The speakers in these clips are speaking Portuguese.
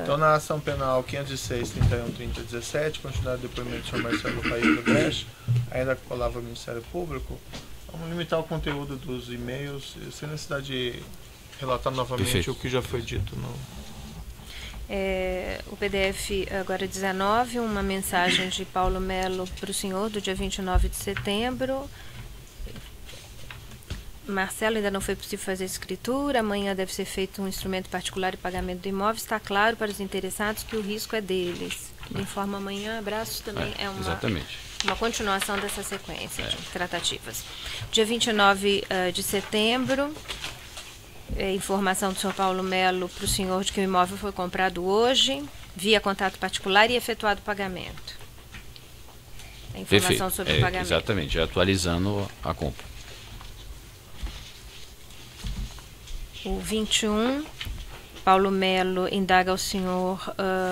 Então, na ação penal 506-31-30-17, continuar o depoimento do senhor Marcelo Paes Brecht, ainda com a palavra ao Ministério Público, vamos limitar o conteúdo dos e-mails, sem necessidade de relatar novamente Perfeito. O que já foi dito. O PDF agora 19, uma mensagem de Paulo Melo para o senhor do dia 29 de setembro. Marcelo, ainda não foi possível fazer escritura, amanhã deve ser feito um instrumento particular de pagamento do imóvel, está claro para os interessados que o risco é deles. Ele informa amanhã, abraços também uma continuação dessa sequência de tratativas. Dia 29 de setembro, informação do senhor Paulo Melo para o senhor de que o imóvel foi comprado hoje, via contato particular e efetuado o pagamento. A informação sobre o pagamento. Exatamente, já atualizando a compra. O 21, Paulo Melo indaga ao senhor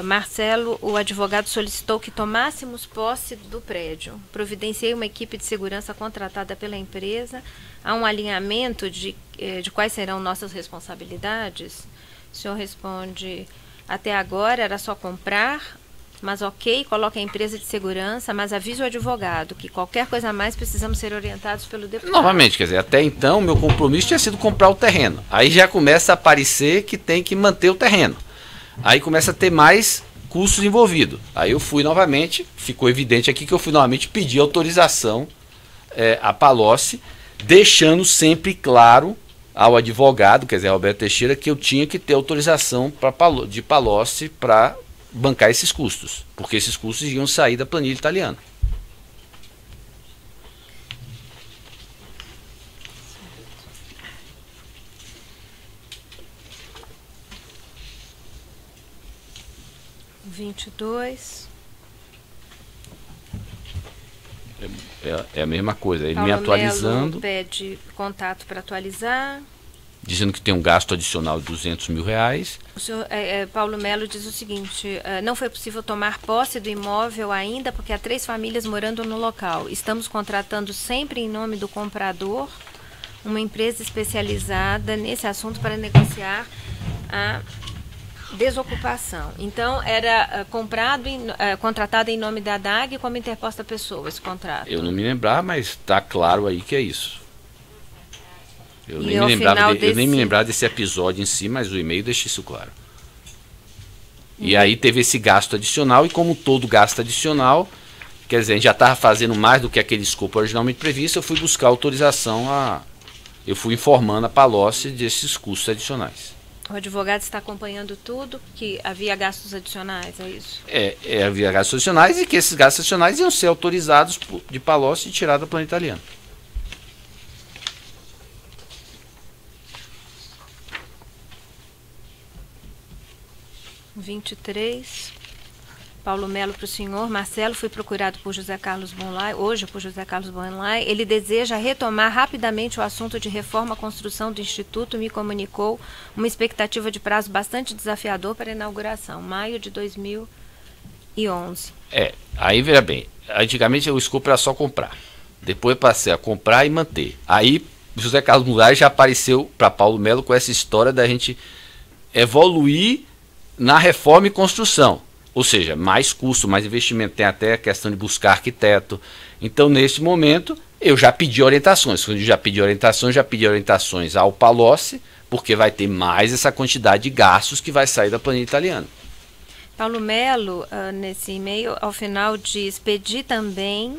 Marcelo, o advogado solicitou que tomássemos posse do prédio. Providenciei uma equipe de segurança contratada pela empresa. Há um alinhamento de quais serão nossas responsabilidades? O senhor responde, até agora era só comprar, mas ok, coloca a empresa de segurança, mas avisa o advogado que qualquer coisa a mais precisamos ser orientados pelo deputado. Novamente, quer dizer, até então meu compromisso tinha sido comprar o terreno. Aí já começa a aparecer que tem que manter o terreno. Aí começa a ter mais custos envolvidos. Aí eu fui novamente, ficou evidente aqui que eu fui novamente pedir autorização à Palocci, deixando sempre claro ao advogado, quer dizer, Roberto Teixeira, que eu tinha que ter autorização de Palocci para bancar esses custos, porque esses custos iam sair da planilha italiana. É a mesma coisa, ele me atualizando. Melo pede contato para atualizar. Dizendo que tem um gasto adicional de R$200 mil. O senhor Paulo Melo diz o seguinte, não foi possível tomar posse do imóvel ainda porque há 3 famílias morando no local. Estamos contratando sempre em nome do comprador uma empresa especializada nesse assunto para negociar a desocupação. Então, era contratado em nome da DAG como interposta pessoa esse contrato. Eu não me lembrava, mas está claro aí que é isso. Eu nem me lembrava desse episódio em si, mas o e-mail deixa isso claro. E aí teve esse gasto adicional, e como todo gasto adicional, quer dizer, a gente já estava fazendo mais do que aquele escopo originalmente previsto, eu fui buscar autorização eu fui informando a Palocci desses custos adicionais. O advogado está acompanhando tudo, que havia gastos adicionais, é isso? Havia gastos adicionais e que esses gastos adicionais iam ser autorizados de Palocci e tirados da planilha italiana. Paulo Melo para o senhor. Marcelo, fui procurado por José Carlos Bonlai, hoje por José Carlos Bonlai. Ele deseja retomar rapidamente o assunto de reforma à construção do Instituto. Me comunicou uma expectativa de prazo bastante desafiador para a inauguração, maio de 2011. Aí veja bem, antigamente o escopo era só comprar. Depois passei a comprar e manter. Aí José Carlos Bonlai já apareceu para Paulo Melo com essa história da gente evoluir na reforma e construção, ou seja, mais custo, mais investimento, tem até a questão de buscar arquiteto. Então, nesse momento, eu já pedi orientações. Quando eu já pedi orientações ao Palocci, porque vai ter mais essa quantidade de gastos que vai sair da planilha italiana. Paulo Melo, nesse e-mail, ao final diz, pedi também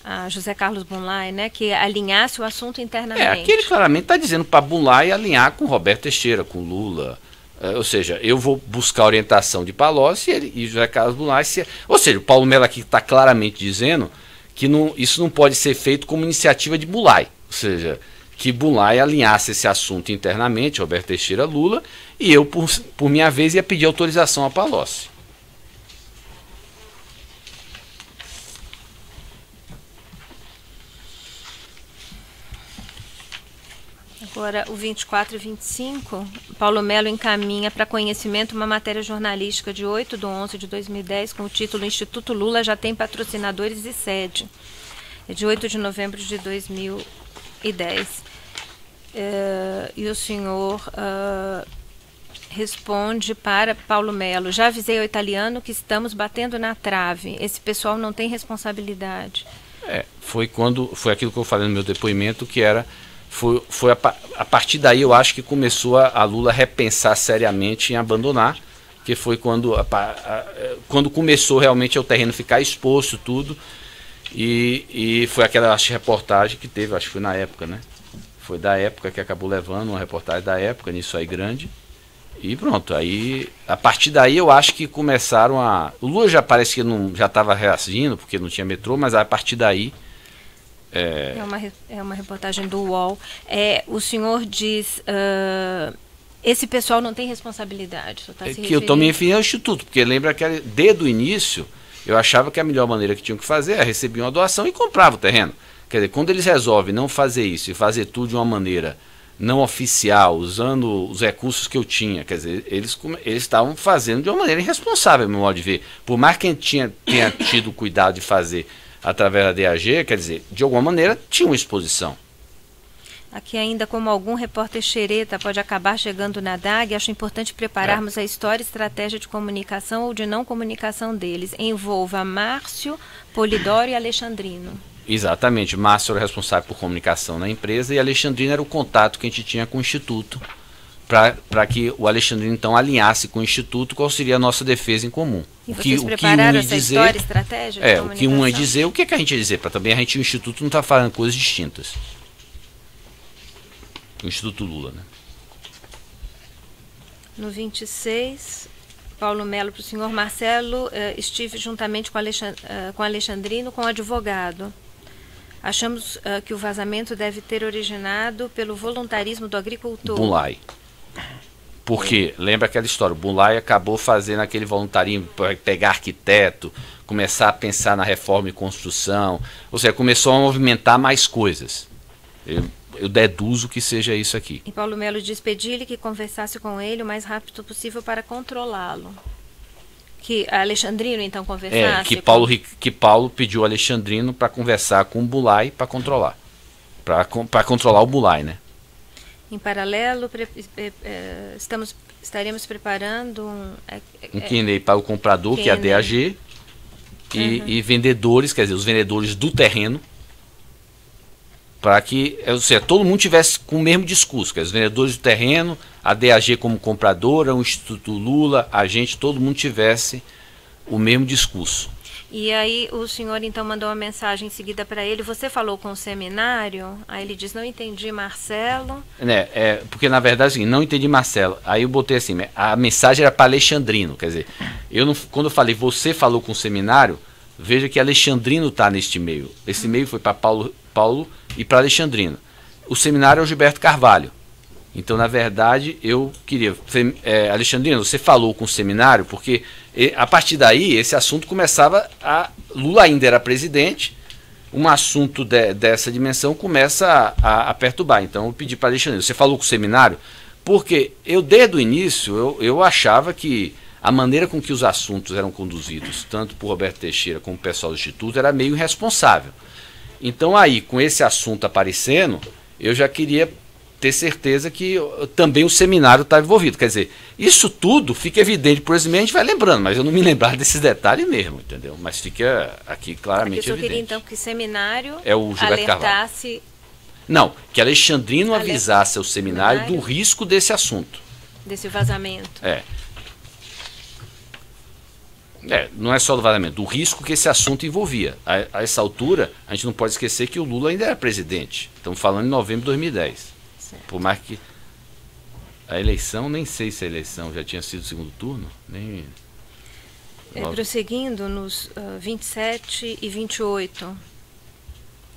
a José Carlos Bonlai, né, que alinhasse o assunto internamente. Aqui ele claramente está dizendo para Bonlai alinhar com Roberto Teixeira, com Lula. Ou seja, eu vou buscar a orientação de Palocci e José Carlos Bonlai. Ou seja, o Paulo Melo aqui está claramente dizendo que isso não pode ser feito como iniciativa de Bonlai. Ou seja, que Bonlai alinhasse esse assunto internamente, Roberto Teixeira, Lula, e eu, por minha vez, ia pedir autorização a Palocci. Agora, o 24 e 25, Paulo Melo encaminha para conhecimento uma matéria jornalística de 8/11/2010 com o título Instituto Lula já tem patrocinadores e sede. É de 8 de novembro de 2010. E o senhor responde para Paulo Melo: já avisei ao italiano que estamos batendo na trave. Esse pessoal não tem responsabilidade. Foi aquilo que eu falei no meu depoimento, que foi a partir daí eu acho que começou a Lula repensar seriamente em abandonar, que foi quando começou realmente o terreno ficar exposto tudo, e foi aquela reportagem que teve, acho que foi na época, né? Foi da época que acabou levando uma reportagem da época, nisso aí grande, e pronto, aí a partir daí eu acho que começaram o Lula já parece que já estava reagindo, porque não tinha metrô, mas a partir daí é uma reportagem do UOL. O senhor diz, esse pessoal não tem responsabilidade. Que eu estou me referindo ao Instituto, porque lembra que desde o início eu achava que a melhor maneira que tinham que fazer é receber uma doação e comprava o terreno. Quer dizer, quando eles resolvem não fazer isso e fazer tudo de uma maneira não oficial, usando os recursos que eu tinha, quer dizer, eles estavam fazendo de uma maneira irresponsável, meu modo de ver. Por mais que a gente tenha tido cuidado de fazer através da DAG, quer dizer, de alguma maneira tinha uma exposição. Aqui ainda, como algum repórter xereta pode acabar chegando na DAG, acho importante prepararmos a história e estratégia de comunicação ou de não comunicação deles. Envolva Márcio, Polidoro e Alexandrino. Exatamente, Márcio era responsável por comunicação na empresa e Alexandrino era o contato que a gente tinha com o Instituto, para que o Alexandrino então alinhasse com o Instituto qual seria a nossa defesa em comum. E vocês prepararam essa história e estratégia de comunicação? O que um ia dizer, o que a gente ia dizer, para também o Instituto não estar falando coisas distintas. O Instituto Lula, né? No 26, Paulo Melo para o senhor Marcelo, estive juntamente com Alexandrino, com o advogado. Achamos que o vazamento deve ter originado pelo voluntarismo do agricultor. Bunlai. Porque, lembra aquela história, o Bunlai acabou fazendo aquele voluntarismo para pegar arquiteto, começar a pensar na reforma e construção, ou seja, começou a movimentar mais coisas. Eu deduzo que seja isso aqui. E Paulo Melo diz: pedi-lhe que conversasse com ele o mais rápido possível para controlá-lo. Que Alexandrino então conversasse? Que Paulo pediu a Alexandrino para conversar com o Bunlai para controlar. Para controlar o Bunlai, né? Em paralelo, estaremos preparando um Q&A para o comprador, que é a DAG, e vendedores, quer dizer, os vendedores do terreno, para que, ou seja, todo mundo tivesse com o mesmo discurso, que os vendedores do terreno, a DAG como compradora, o Instituto Lula, a gente, todo mundo tivesse o mesmo discurso. E aí o senhor então mandou uma mensagem em seguida para ele: você falou com o seminário? Aí ele diz: não entendi, Marcelo. Porque na verdade assim, não entendi, Marcelo. Aí eu botei assim, a mensagem era para Alexandrino, quer dizer, quando eu falei você falou com o seminário, veja que Alexandrino está neste e-mail. Esse e-mail foi para Paulo e para Alexandrino. O seminário é o Gilberto Carvalho. Então, na verdade, eu queria... Alexandrino, você falou com o seminário, porque a partir daí, esse assunto começava Lula ainda era presidente, um assunto dessa dimensão começa a perturbar. Então, eu pedi para Alexandrino, você falou com o seminário? Porque desde o início, eu achava que a maneira com que os assuntos eram conduzidos, tanto por Roberto Teixeira como o pessoal do Instituto, era meio irresponsável. Então aí, com esse assunto aparecendo, eu já queria ter certeza que também o seminário estava envolvido. Quer dizer, isso tudo fica evidente por esse meio, a gente vai lembrando, mas eu não me lembrar desses detalhes mesmo, entendeu? Mas fica aqui claramente evidente. Eu queria então que o seminário o alertasse... Não, que Alexandrino avisasse ao seminário do risco desse assunto. Desse vazamento. Não é só do vazamento, do risco que esse assunto envolvia. A essa altura, a gente não pode esquecer que o Lula ainda era presidente. Estamos falando em novembro de 2010. Certo. Por mais que a eleição, nem sei se a eleição já tinha sido segundo turno. Prosseguindo nos 27 e 28.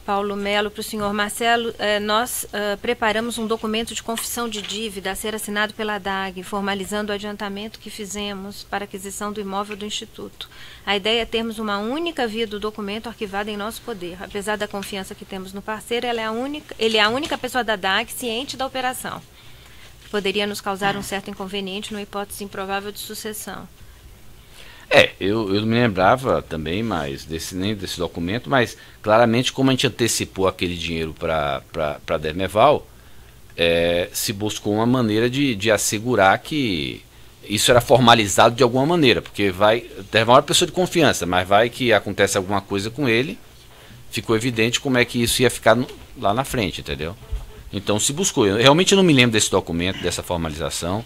Paulo Melo para o senhor Marcelo, nós preparamos um documento de confissão de dívida a ser assinado pela DAG, formalizando o adiantamento que fizemos para aquisição do imóvel do Instituto. A ideia é termos uma única via do documento arquivada em nosso poder. Apesar da confiança que temos no parceiro, ele é a única pessoa da DAG ciente da operação. Poderia nos causar um certo inconveniente numa hipótese improvável de sucessão. Eu não me lembrava também nem desse documento, mas claramente como a gente antecipou aquele dinheiro para Dermeval, se buscou uma maneira de assegurar que isso era formalizado de alguma maneira, porque deve uma pessoa de confiança, mas vai que acontece alguma coisa com ele, ficou evidente como é que isso ia ficar lá na frente, entendeu? Então se buscou. Eu realmente não me lembro desse documento, dessa formalização.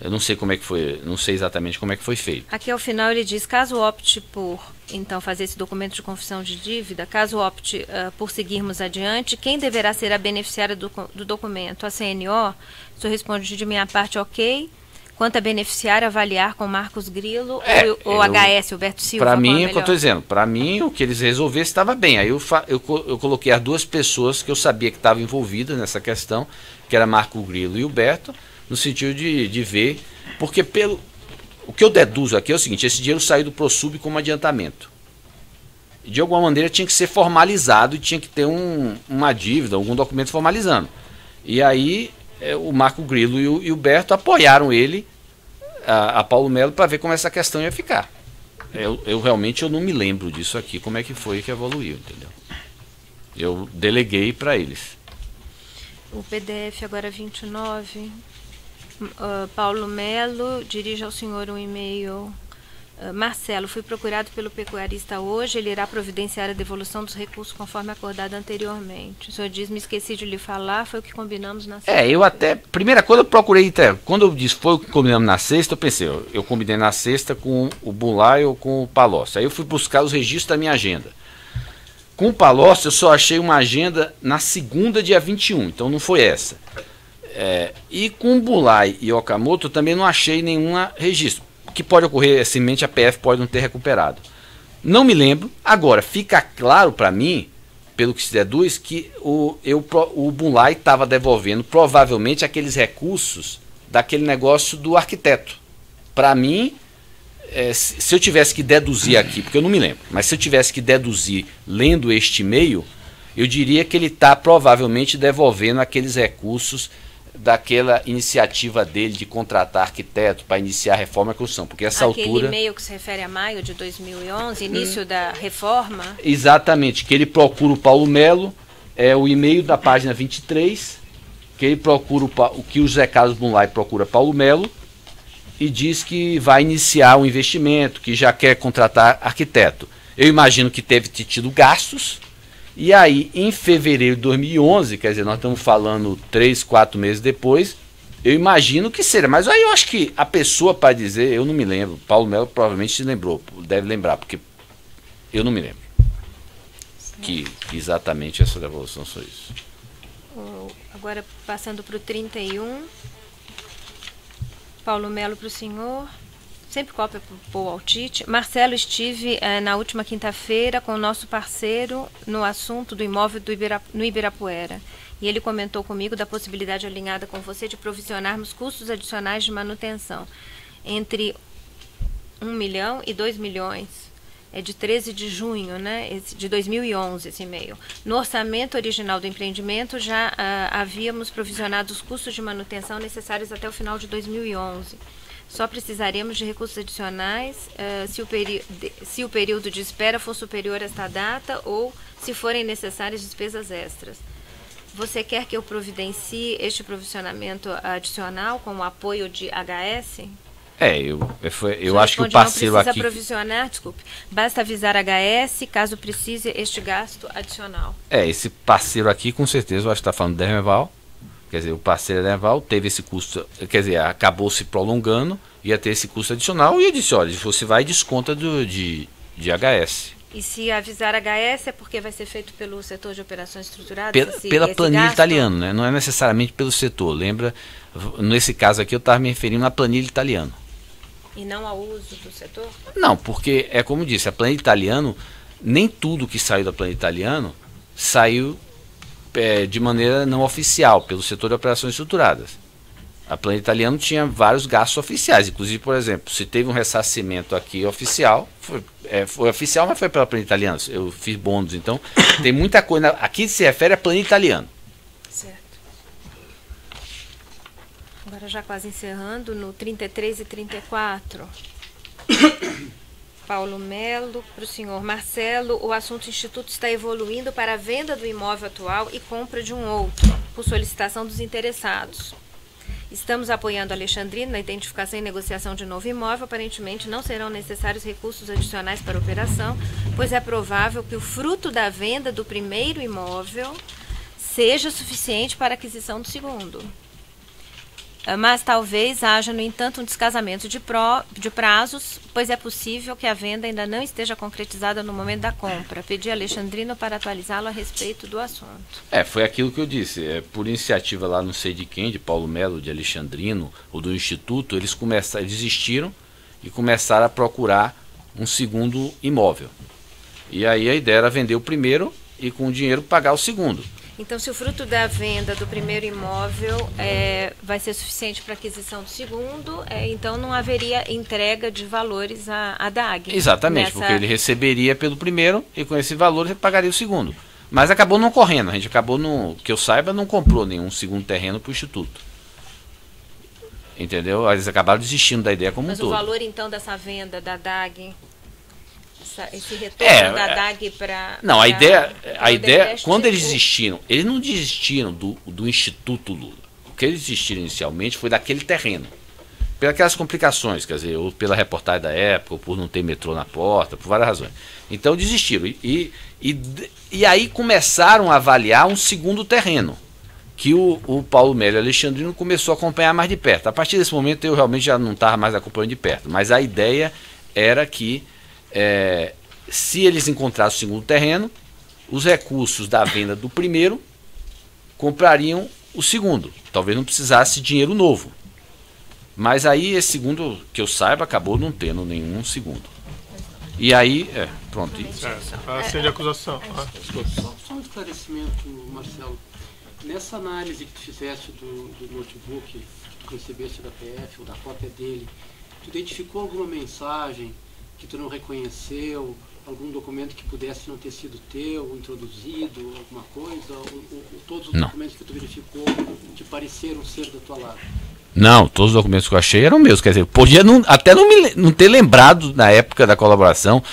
Eu não sei como é que foi, não sei exatamente como é que foi feito. Aqui ao final ele diz, caso opte por então fazer esse documento de confissão de dívida, caso opte por seguirmos adiante, quem deverá ser a beneficiária do documento? A CNO? O senhor responde de minha parte, ok. Quanto a beneficiária, avaliar com Marcos Grilo ou HS, Alberto Silva? Para mim, é o que eu estou dizendo, para mim o que eles resolvessem estava bem. Aí eu coloquei as duas pessoas que eu sabia que estavam envolvidas nessa questão, que era Marco Grilo e Alberto, no sentido de ver, porque o que eu deduzo aqui é o seguinte, esse dinheiro saiu do ProSub como adiantamento. De alguma maneira tinha que ser formalizado e tinha que ter uma dívida, algum documento formalizando. E aí o Marco Grilo e o Alberto apoiaram ele, a Paulo Melo, para ver como essa questão ia ficar. Eu realmente não me lembro disso aqui, como é que foi que evoluiu, entendeu? Eu deleguei para eles. O PDF agora 29... Paulo Melo dirige ao senhor um e-mail. Marcelo, fui procurado pelo pecuarista hoje, ele irá providenciar a devolução dos recursos conforme acordado anteriormente. O senhor diz, me esqueci de lhe falar, foi o que combinamos na sexta. Eu até, primeira coisa eu procurei, quando eu disse foi o que combinamos na sexta, eu pensei, eu combinei na sexta com o Bulay ou com o Palocci. Aí eu fui buscar os registros da minha agenda. Com o Palocci eu só achei uma agenda na segunda, dia 21, então não foi essa. E com o Bulay e Okamoto eu também não achei nenhum registro. O que pode ocorrer, simplesmente a PF pode não ter recuperado. Não me lembro. Agora, fica claro para mim, pelo que se deduz, que o Bulay estava devolvendo provavelmente aqueles recursos daquele negócio do arquiteto. Para mim, se eu tivesse que deduzir aqui, porque eu não me lembro, mas se eu tivesse que deduzir lendo este e-mail, eu diria que ele está provavelmente devolvendo aqueles recursos daquela iniciativa dele de contratar arquiteto para iniciar a reforma e a construção, porque essa altura... Aquele e-mail que se refere a maio de 2011, início da reforma? Exatamente, que ele procura o Paulo Melo, é o e-mail da página 23, que ele procura o que o José Carlos Bulay procura Paulo Melo e diz que vai iniciar um investimento, que já quer contratar arquiteto. Eu imagino que teve tido gastos. E aí, em fevereiro de 2011, quer dizer, nós estamos falando 3, 4 meses depois, eu imagino que seria. Mas aí eu acho que a pessoa para dizer, eu não me lembro, Paulo Melo provavelmente se lembrou, deve lembrar, porque eu não me lembro que exatamente essa devolução foi isso. Agora, passando para o 31, Paulo Melo para o senhor. Sempre cópia para o Paul Altite. Marcelo, estive na última quinta-feira com o nosso parceiro no assunto do imóvel no Ibirapuera. E ele comentou comigo da possibilidade alinhada com você de provisionarmos custos adicionais de manutenção entre 1 milhão e 2 milhões. É de 13 de junho, né, de 2011, esse e-mail. No orçamento original do empreendimento já havíamos provisionado os custos de manutenção necessários até o final de 2011. Só precisaremos de recursos adicionais se o período de espera for superior a esta data ou se forem necessárias despesas extras. Você quer que eu providencie este provisionamento adicional com o apoio de HS? Eu acho que o parceiro não precisa aqui... provisionar, desculpe. Basta avisar HS caso precise este gasto adicional. Esse parceiro aqui, com certeza, eu acho que está falando da Dermeval. Quer dizer, o parceiro Dermeval teve esse custo, quer dizer, acabou se prolongando, ia ter esse custo adicional, e eu disse, olha, você vai e desconta de HS. E se avisar HS é porque vai ser feito pelo setor de operações estruturadas? Pela planilha italiana, né? Não é necessariamente pelo setor. Lembra, nesse caso aqui eu estava me referindo à planilha italiana. E não ao uso do setor? Não, porque é como disse, a planilha italiana, nem tudo que saiu da planilha italiana saiu de maneira não oficial, pelo setor de operações estruturadas. A planilha italiana tinha vários gastos oficiais, inclusive, por exemplo, se teve um ressarcimento aqui oficial, foi oficial, mas foi pela planilha italiana, eu fiz bônus, então tem muita coisa, aqui se refere à planilha italiana. Certo. Agora já quase encerrando, no 33 e 34. Paulo Melo, para o senhor Marcelo, o assunto Instituto está evoluindo para a venda do imóvel atual e compra de um outro, por solicitação dos interessados. Estamos apoiando Alexandrino na identificação e negociação de novo imóvel. Aparentemente não serão necessários recursos adicionais para a operação, pois é provável que o fruto da venda do primeiro imóvel seja suficiente para a aquisição do segundo. Mas talvez haja, no entanto, um descasamento de prazos, pois é possível que a venda ainda não esteja concretizada no momento da compra. Pedi a Alexandrino para atualizá-lo a respeito do assunto. Foi aquilo que eu disse. Por iniciativa lá, não sei de quem, de Paulo Melo, de Alexandrino, ou do Instituto, eles desistiram e começaram a procurar um segundo imóvel. E aí a ideia era vender o primeiro e com o dinheiro pagar o segundo. Então, se o fruto da venda do primeiro imóvel vai ser suficiente para a aquisição do segundo, então não haveria entrega de valores à DAG. Exatamente, porque ele receberia pelo primeiro e com esse valor ele pagaria o segundo. Mas acabou não correndo, a gente acabou, que eu saiba, não comprou nenhum segundo terreno para o Instituto. Entendeu? Eles acabaram desistindo da ideia como um todo. Mas o valor, então, dessa venda da DAG... Esse retorno da DAG para... Não, a ideia quando eles desistiram, eles não desistiram do Instituto Lula. O que eles desistiram inicialmente foi daquele terreno. Pelas complicações, quer dizer, ou pela reportagem da época, ou por não ter metrô na porta, por várias razões. Então desistiram. E aí começaram a avaliar um segundo terreno, que o Paulo Melo e Alexandrino começou a acompanhar mais de perto. A partir desse momento eu realmente já não estava mais acompanhando de perto, mas a ideia era que se eles encontrassem o segundo terreno, os recursos da venda do primeiro comprariam o segundo. Talvez não precisasse dinheiro novo. Mas aí esse segundo, que eu saiba, acabou não tendo nenhum segundo. E aí, pronto. Acende a acusação. Só um esclarecimento, Marcelo. Nessa análise que tu fizeste do notebook que tu recebeste da PF, ou da cópia dele, tu identificou alguma mensagem que tu não reconheceu, algum documento que pudesse não ter sido teu, introduzido, alguma coisa, ou todos os documentos que tu verificou te pareceram ser da tua lado? Não, todos os documentos que eu achei eram meus, quer dizer, podia até não ter lembrado na época da colaboração,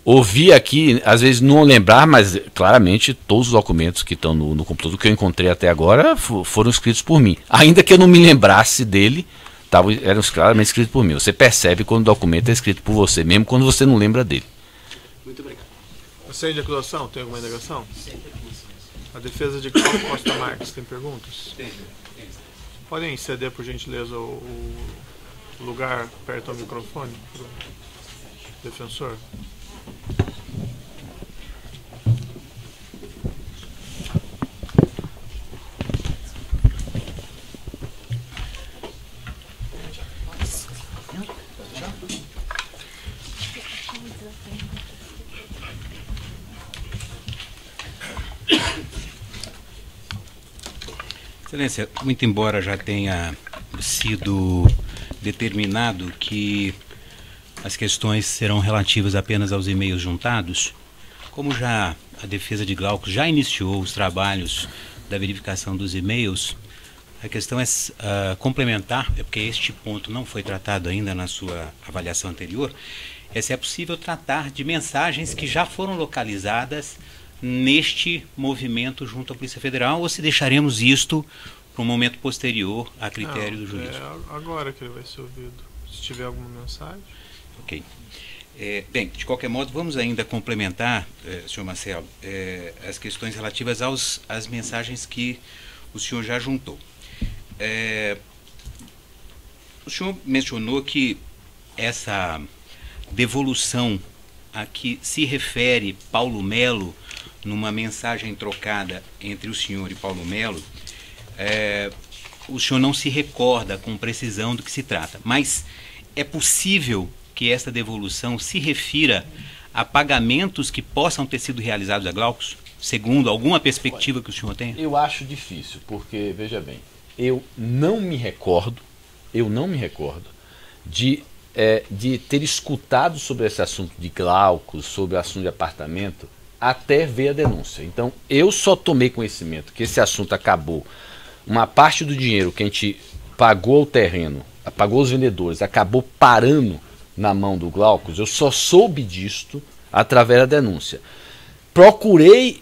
ouvi aqui, às vezes não lembrar, mas claramente todos os documentos que estão no computador que eu encontrei até agora foram escritos por mim, ainda que eu não me lembrasse dele. Eram claramente escritos por mim. Você percebe quando o documento é escrito por você, mesmo quando você não lembra dele. Muito obrigado. Acende a acusação? Tem alguma indagação? A defesa de Cláudio Costa Marques tem perguntas? Tem. Podem ceder, por gentileza, o lugar perto ao microfone para o defensor? Excelência, muito embora já tenha sido determinado que as questões serão relativas apenas aos e-mails juntados, como já a defesa de Glauco já iniciou os trabalhos da verificação dos e-mails, a questão é complementar, porque este ponto não foi tratado ainda na sua avaliação anterior, se é possível tratar de mensagens que já foram localizadas neste movimento junto à Polícia Federal, ou se deixaremos isto para um momento posterior a critério do juiz? Agora que ele vai ser ouvido. Se tiver alguma mensagem. Ok. Bem, de qualquer modo, vamos ainda complementar, senhor Marcelo, as questões relativas às mensagens que o senhor já juntou. O senhor mencionou que essa devolução a que se refere Paulo Melo, numa mensagem trocada entre o senhor e Paulo Melo, o senhor não se recorda com precisão do que se trata, mas é possível que esta devolução se refira a pagamentos que possam ter sido realizados a Glaucus, segundo alguma perspectiva que o senhor tenha? Eu acho difícil, porque, veja bem, eu não me recordo de ter escutado sobre esse assunto de Glaucus, sobre o assunto de apartamento, até ver a denúncia. Então, eu só tomei conhecimento que esse assunto acabou. Uma parte do dinheiro que a gente pagou ao terreno, pagou os vendedores, acabou parando na mão do Glaucus, eu só soube disto através da denúncia. Procurei,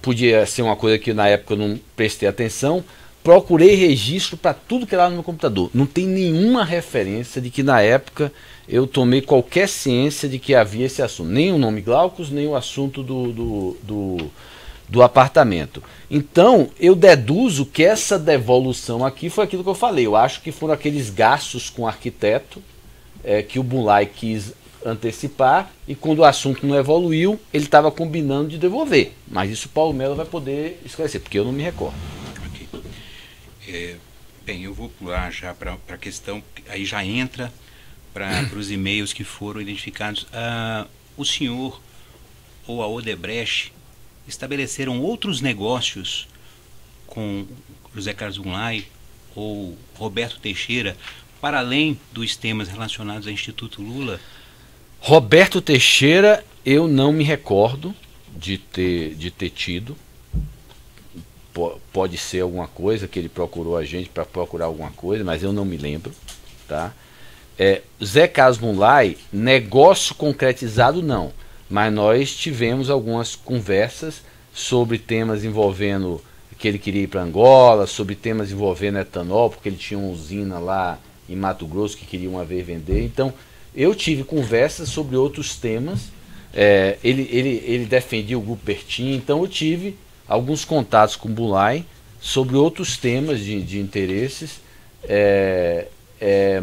podia ser uma coisa que na época eu não prestei atenção, procurei registro para tudo que era lá no meu computador. Não tem nenhuma referência de que na época eu tomei qualquer ciência de que havia esse assunto. Nem o nome Glaucus, nem o assunto do apartamento. Então, eu deduzo que essa devolução aqui foi aquilo que eu falei. Eu acho que foram aqueles gastos com o arquiteto que o Bunlai quis antecipar, e quando o assunto não evoluiu, ele estava combinando de devolver. Mas isso o Paulo Melo vai poder esclarecer, porque eu não me recordo. Bem, eu vou pular já para a questão, aí já entra para os e-mails que foram identificados. O senhor ou a Odebrecht estabeleceram outros negócios com José Carlos Bunlai ou Roberto Teixeira, para além dos temas relacionados ao Instituto Lula? Roberto Teixeira, eu não me recordo de ter tido. Pode ser alguma coisa que ele procurou a gente para procurar alguma coisa, mas eu não me lembro, tá? Zé Carlos Bunlai, negócio concretizado não, mas nós tivemos algumas conversas sobre temas envolvendo que ele queria ir para Angola, sobre temas envolvendo etanol, porque ele tinha uma usina lá em Mato Grosso que queria uma vez vender. Então eu tive conversas sobre outros temas. Ele defendia o Grupo Pertin, então eu tive alguns contatos com o Bunlai sobre outros temas de interesses,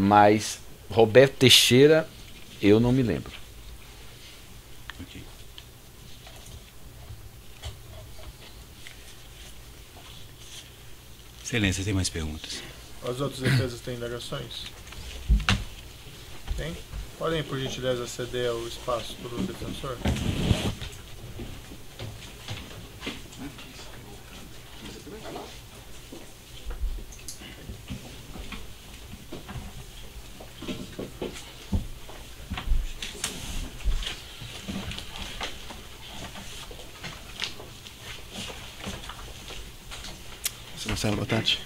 mas Roberto Teixeira eu não me lembro. Okay. Excelência, tem mais perguntas? As outras defesas têm indagações? Tem? Podem, por gentileza, ceder o espaço para o defensor? Marcelo, boa tarde.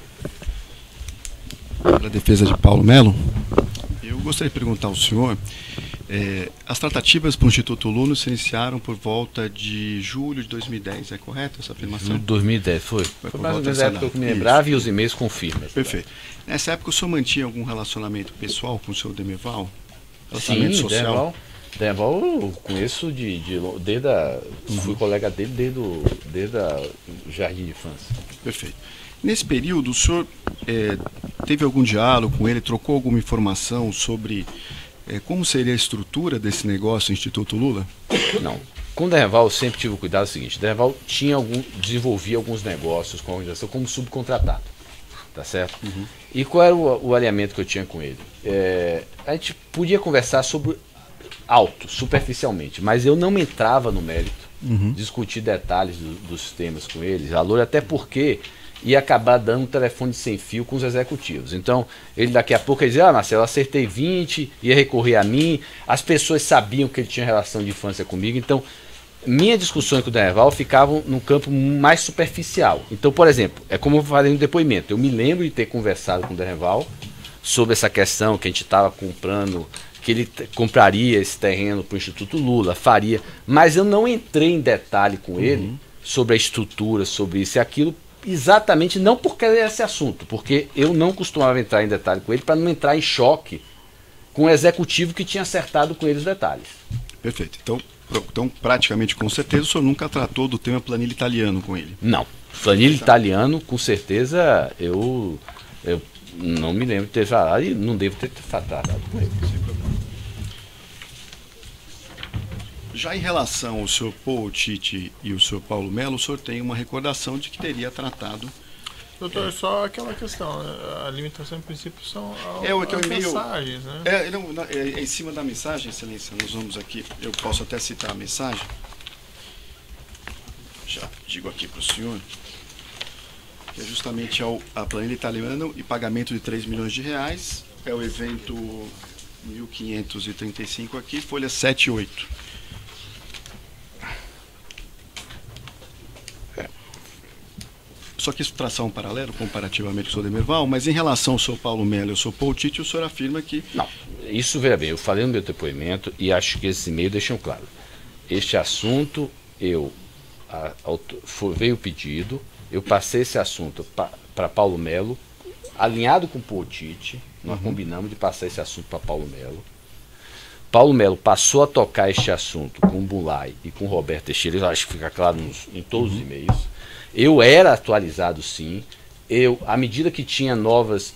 Para a defesa de Paulo Melo, eu gostaria de perguntar ao senhor, as tratativas para o Instituto Lula se iniciaram por volta de julho de 2010, é correto essa afirmação? Julho de 2010, foi mais ou menos a época que eu me lembrava. Isso. E os e-mails confirmam. Perfeito. Nessa época o senhor mantinha algum relacionamento pessoal com o senhor Demerval? Sim, social? Demerval eu conheço fui colega dele desde o jardim de infância. Perfeito. Nesse período, o senhor teve algum diálogo com ele, trocou alguma informação sobre como seria a estrutura desse negócio Instituto Lula? Não. Com o Demerval eu sempre tive o cuidado seguinte: o Demerval desenvolvia alguns negócios com a organização como subcontratado, tá certo? Uhum. E qual era o alinhamento que eu tinha com ele? A gente podia conversar sobre superficialmente, mas eu não entrava no mérito, discutir detalhes dos temas com eles, até porque ia acabar dando um telefone sem fio com os executivos. Então, ele daqui a pouco ia dizer: Marcelo, eu acertei 20, ia recorrer a mim. As pessoas sabiam que ele tinha relação de infância comigo. Então, minhas discussões com o Demerval ficavam num campo mais superficial. Então, por exemplo, é como eu falei no depoimento, eu me lembro de ter conversado com o Demerval sobre essa questão que a gente estava comprando, que ele compraria esse terreno para o Instituto Lula, faria, mas eu não entrei em detalhe com ele sobre a estrutura, sobre isso e aquilo, exatamente não porque era esse assunto, porque eu não costumava entrar em detalhe com ele para não entrar em choque com o executivo que tinha acertado com ele os detalhes. Perfeito. Então, praticamente, com certeza, o senhor nunca tratou do tema planilha italiano com ele? Não. Planilha italiano, com certeza, eu não me lembro de ter falado e não devo ter tratado com ele. Sem problema. Já em relação ao senhor Paul Tite e o senhor Paulo Melo, o senhor tem uma recordação de que teria tratado... Doutor, só aquela questão, a limitação em princípio são as mensagens, né? Em cima da mensagem, excelência, nós vamos aqui, eu posso até citar a mensagem, já digo aqui para o senhor, que é justamente a planilha italiana e pagamento de 3 milhões de reais, é o evento 1535 aqui, folha 7 e 8. Só quis traçar um paralelo comparativamente com o senhor Demerval, mas em relação ao senhor Paulo Melo e ao senhor Paul Tite, o senhor afirma que... Não, isso, veja bem, eu falei no meu depoimento e acho que esse e-mail deixam claro. Este assunto, veio o pedido, eu passei esse assunto para Paulo Melo, alinhado com o Potiti, nós combinamos de passar esse assunto para Paulo Melo. Paulo Melo passou a tocar este assunto com o Bulay e com o Roberto Teixeira, eu acho que fica claro em todos os e-mails. Eu era atualizado, sim. À medida que tinha novas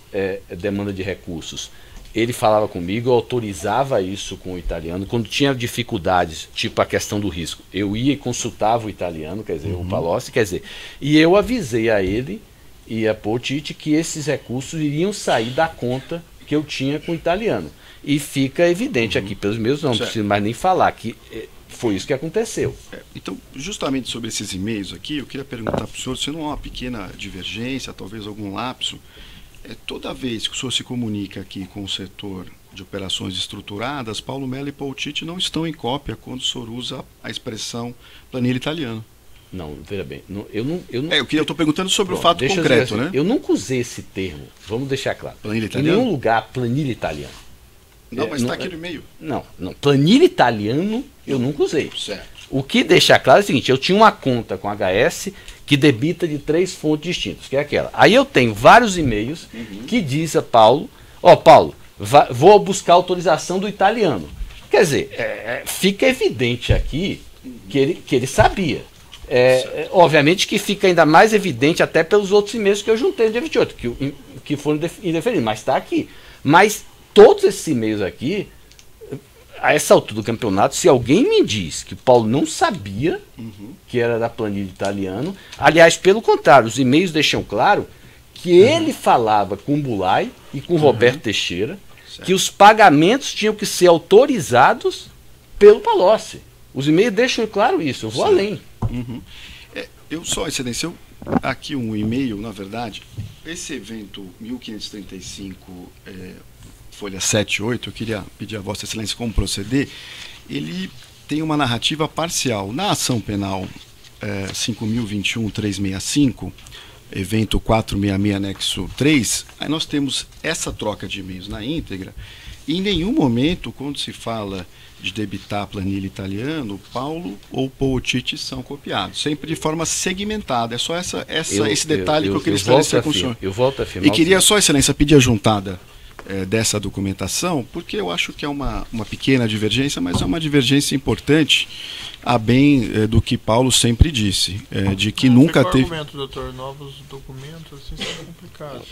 demandas de recursos, ele falava comigo, eu autorizava isso com o italiano. Quando tinha dificuldades, tipo a questão do risco, eu ia e consultava o italiano, quer dizer, o Palocci, quer dizer, e eu avisei a ele e a Potiti que esses recursos iriam sair da conta que eu tinha com o italiano. E fica evidente aqui, pelos meus, não preciso mais nem falar, que foi isso que aconteceu. Então, justamente sobre esses e-mails aqui, eu queria perguntar para o senhor se não há uma pequena divergência, talvez algum lapso. Toda vez que o senhor se comunica aqui com o setor de operações estruturadas, Paulo Melo e Potiti não estão em cópia quando o senhor usa a expressão planilha italiana. Não, veja bem, eu estou perguntando sobre o fato concreto, né? Eu nunca usei esse termo, vamos deixar claro. Planilha em italiana? nenhum lugar, planilha italiana. Não, mas está aqui no e-mail. Não, planilha italiano eu nunca usei. Certo. O que deixa claro é o seguinte, eu tinha uma conta com HS que debita de 3 fontes distintas, que é aquela. Aí eu tenho vários e-mails que diz a Paulo, Paulo, vou buscar autorização do italiano. Quer dizer, fica evidente aqui que ele sabia. Obviamente que fica ainda mais evidente até pelos outros e-mails que eu juntei no dia 28, que foram indeferidos, mas está aqui. Mas todos esses e-mails aqui, a essa altura do campeonato, se alguém me diz que o Paulo não sabia que era da planilha italiano, aliás, pelo contrário, os e-mails deixam claro que ele falava com o Bulay e com o Roberto Teixeira, que os pagamentos tinham que ser autorizados pelo Palocci. Os e-mails deixam claro isso, eu vou além. Excelência, aqui um e-mail, na verdade, esse evento 1535, folha 7 e 8, eu queria pedir a Vossa Excelência como proceder. Ele tem uma narrativa parcial. Na ação penal 5.021.365, evento 466, anexo 3, aí nós temos essa troca de e-mails na íntegra, e em nenhum momento, quando se fala de debitar a planilha italiana, Paulo ou Potiti são copiados, sempre de forma segmentada. É só esse detalhe que eu queria esclarecer com o senhor. Eu volto a afirmar. E queria só, Excelência, pedir a juntada dessa documentação, porque eu acho que é uma pequena divergência, mas é uma divergência importante, a bem do que Paulo sempre disse, de que nunca teve... argumento, doutor, novos documentos, assim, são complicados.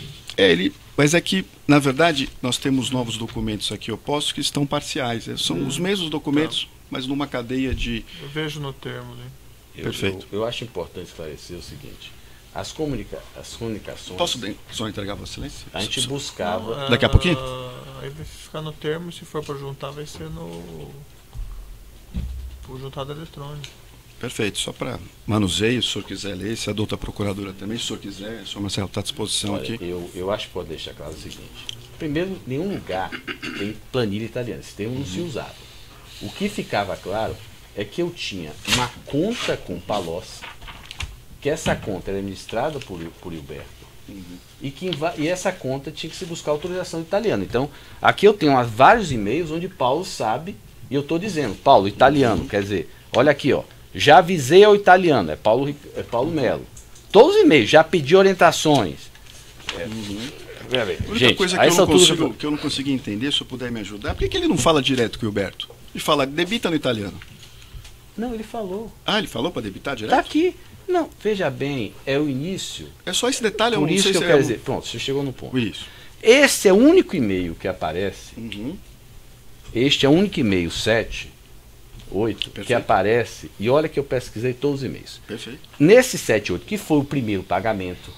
Mas é que, na verdade, nós temos novos documentos aqui opostos que estão parciais. São os mesmos documentos, mas numa cadeia de... Eu vejo no termo, né? Perfeito. Eu acho importante esclarecer o seguinte. As comunicações... Posso só entregar a Vossa Excelência? A gente buscava... Daqui a pouquinho? Aí vai ficar no termo, se for para juntar, vai ser por juntado eletrônico. Perfeito. Só para manuseio, se o senhor quiser ler, se a doutora procuradora também, se o senhor quiser, o senhor Marcelo está à disposição. Olha, aqui. Eu acho que pode deixar claro o seguinte. Primeiro, nenhum lugar tem planilha italiana. Esse termo não se usava. O que ficava claro é que eu tinha uma conta com Palocci, que essa conta era administrada por Hilberto, e essa conta tinha que se buscar autorização do italiano. Então, aqui eu tenho vários e-mails onde Paulo sabe, e eu estou dizendo, Paulo, italiano, quer dizer, olha aqui, já avisei ao italiano, é Paulo Melo. Todos os e-mails, já pedi orientações. A única coisa que eu não consegui entender, se eu puder me ajudar, por que ele não fala direto com o Hilberto? Ele fala, debita no italiano. Não, ele falou. Ah, ele falou para debitar direto? Está aqui. Não, veja bem, é o início. É só esse detalhe. Por isso que eu quero dizer. Pronto, você chegou no ponto. Isso. Esse é o único e-mail que aparece. Este é o único e-mail 7, 8, perfeito, que aparece. E olha que eu pesquisei todos os e-mails. Perfeito. Nesse 7, 8, que foi o primeiro pagamento,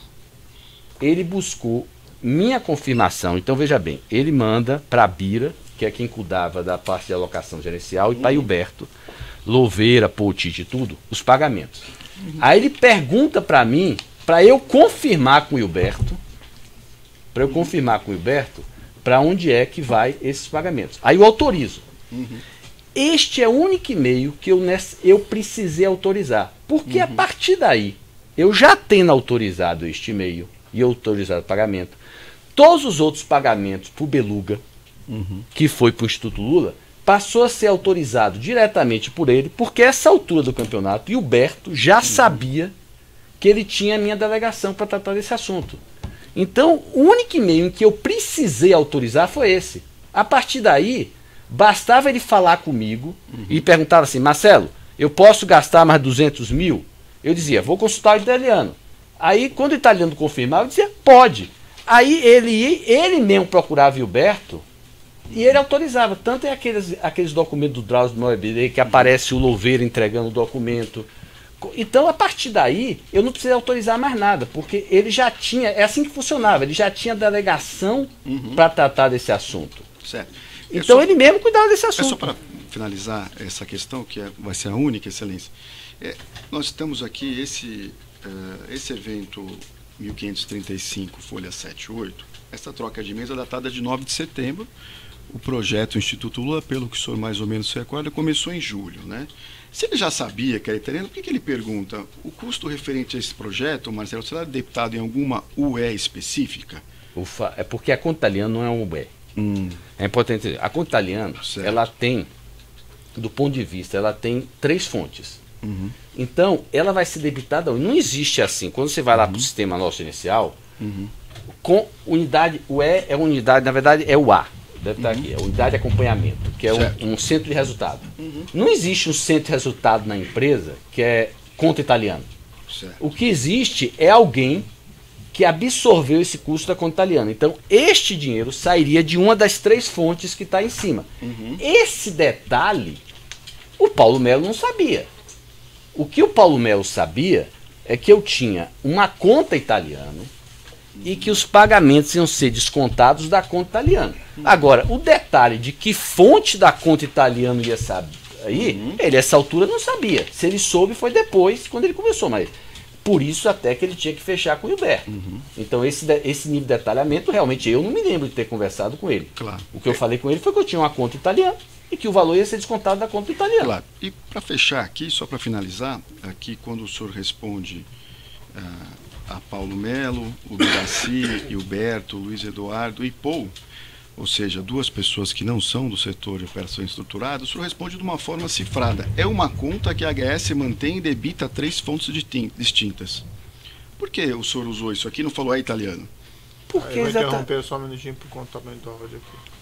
ele buscou minha confirmação. Então, veja bem, ele manda para a Bira, que é quem cuidava da parte de alocação gerencial, e para Hilberto, Louveira, Potiti e tudo, os pagamentos. Aí ele pergunta para mim, para eu confirmar com o Hilberto, para onde é que vai esses pagamentos. Aí eu autorizo. Este é o único e-mail que eu precisei autorizar. Porque a partir daí, eu já tendo autorizado este e-mail e autorizado o pagamento, todos os outros pagamentos para o Beluga, que foi para o Instituto Lula, passou a ser autorizado diretamente por ele, porque essa altura do campeonato, Gilberto já sabia que ele tinha a minha delegação para tratar desse assunto. Então, o único e-mail em que eu precisei autorizar foi esse. A partir daí, bastava ele falar comigo e perguntar assim: Marcelo, eu posso gastar mais 200 mil? Eu dizia: vou consultar o italiano. Aí, quando o italiano confirmava, eu dizia: pode. Aí ele mesmo procurava Gilberto e ele autorizava. Tanto é aqueles documentos do Drauzio Moreira que aparece o Louveira entregando o documento. Então, a partir daí, eu não precisei autorizar mais nada, porque ele já tinha, é assim que funcionava, ele já tinha delegação para tratar desse assunto. Certo. Então, ele mesmo cuidava desse assunto. Só para finalizar essa questão, que vai ser a única, Excelência, nós estamos aqui, esse evento 1535, folha 78, essa troca de mesa datada de 9 de setembro, o projeto Instituto Lula, pelo que o senhor mais ou menos se recorda, começou em julho, né? Se ele já sabia que era italiano, por que ele pergunta? O custo referente a esse projeto, Marcelo, será deputado em alguma UE específica? É porque a conta italiana não é um UE. É importante dizer. A conta italiana, ela tem, do ponto de vista, ela tem 3 fontes. Então, ela vai ser debitada. Não existe assim. Quando você vai lá para o sistema nosso inicial, com unidade, o E é unidade, na verdade é o A. Deve estar aqui, é unidade de acompanhamento, que é um centro de resultado. Não existe um centro de resultado na empresa que é conta italiana. O que existe é alguém que absorveu esse custo da conta italiana. Então, este dinheiro sairia de uma das 3 fontes que está em cima. Esse detalhe, o Paulo Melo não sabia. O que o Paulo Melo sabia é que eu tinha uma conta italiana e que os pagamentos iam ser descontados da conta italiana. Agora, o detalhe de que fonte da conta italiana ia saber, ele, essa altura, não sabia. Se ele soube, foi depois, quando ele começou. Mas por isso até que ele tinha que fechar com o Gilberto. Então, esse nível de detalhamento, realmente, eu não me lembro de ter conversado com ele. Claro. O que eu falei com ele foi que eu tinha uma conta italiana e que o valor ia ser descontado da conta italiana. Claro. E para fechar aqui, só para finalizar, aqui quando o senhor responde a Paulo Melo, o Duraci, Gilberto, Luiz Eduardo e Paul, ou seja, 2 pessoas que não são do setor de operações estruturadas, o senhor responde de uma forma cifrada. É uma conta que a HS mantém e debita 3 fontes distintas. Por que o senhor usou isso aqui e não falou italiano? Porque eu vou interromper só um minutinho por conta do áudio aqui.